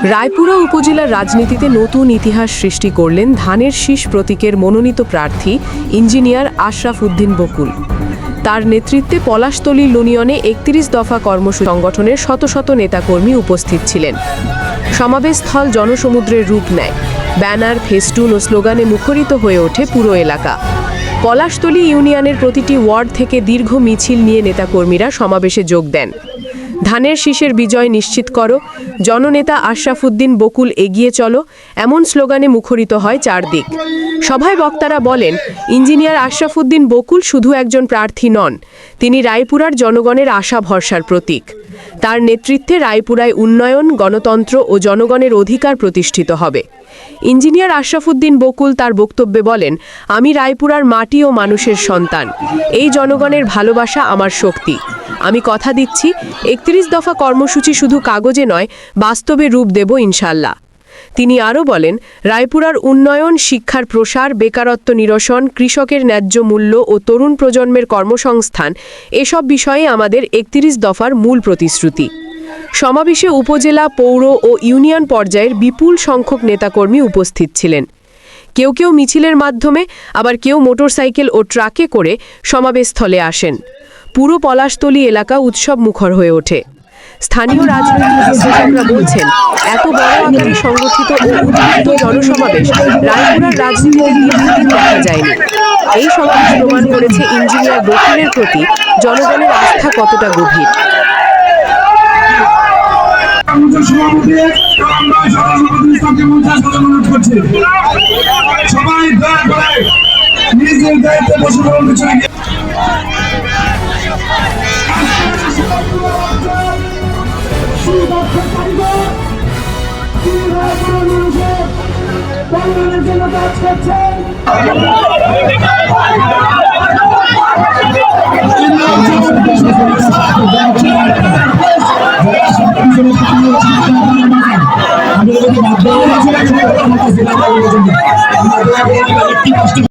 রায়পুরা উপজেলার রাজনীতিতে নতুন ইতিহাস সৃষ্টি করলেন ধানের শীষ প্রতীকের মনোনীত প্রার্থী ইঞ্জিনিয়ার আশরাফ উদ্দিন বকুল। তার নেতৃত্বে পলাশতলী ইউনিয়নে ৩১ দফা কর্মসূচি সংগঠনের শত শত নেতাকর্মী উপস্থিত ছিলেন। সমাবেশস্থল জনসমুদ্রের রূপ নেয়। ব্যানার, ফেস্টুন ও স্লোগানে মুখরিত হয়ে ওঠে পুরো এলাকা। পলাশতলী ইউনিয়নের প্রতিটি ওয়ার্ড থেকে দীর্ঘ মিছিল নিয়ে নেতাকর্মীরা সমাবেশে যোগ দেন। ধানের শীষের বিজয় নিশ্চিত করো, জননেতা আশরাফ উদ্দিন বকুল এগিয়ে চলো, এমন স্লোগানে মুখরিত হয় চারদিক। সভায় বক্তারা বলেন, ইঞ্জিনিয়ার আশরাফ উদ্দিন বকুল শুধু একজন প্রার্থী নন, তিনি রায়পুরার জনগণের আশা ভরসার প্রতীক। তার নেতৃত্বে রায়পুরায় উন্নয়ন, গণতন্ত্র ও জনগণের অধিকার প্রতিষ্ঠিত হবে। ইঞ্জিনিয়ার আশরাফ উদ্দিন বকুল তার বক্তব্যে বলেন, আমি রায়পুরার মাটি ও মানুষের সন্তান। এই জনগণের ভালোবাসা আমার শক্তি। আমি কথা দিচ্ছি, ৩১ দফা কর্মসূচি শুধু কাগজে নয়, বাস্তবে রূপ দেব ইনশাল্লাহ। তিনি আরও বলেন, রায়পুরার উন্নয়ন, শিক্ষার প্রসার, বেকারত্ব নিরসন, কৃষকের ন্যায্য মূল্য ও তরুণ প্রজন্মের কর্মসংস্থান এসব বিষয়ে আমাদের ৩১ দফার মূল প্রতিশ্রুতি। সমাবেশে উপজেলা, পৌর ও ইউনিয়ন পর্যায়ের বিপুল সংখ্যক নেতাকর্মী উপস্থিত ছিলেন। কেউ কেউ মিছিলের মাধ্যমে, আবার কেউ মোটরসাইকেল ও ট্রাকে করে সমাবেশস্থলে আসেন। পুরো পলাশতলী এলাকা উৎসব মুখর হয়ে ওঠে। স্থানীয় রাজনৈতিক বিশ্লেষকরা বলছেন, এত বড় আকারে সংগঠিত ও উদ্বুদ্ধ জনসমাবেশ রায়পুরার রাজনীতিতে দীর্ঘদিন দেখা যায়নি। এই সমাবেশ প্রমাণ করেছে ইঞ্জিনিয়ার বকুলের প্রতি জনগণের আস্থা কতটা গভীর।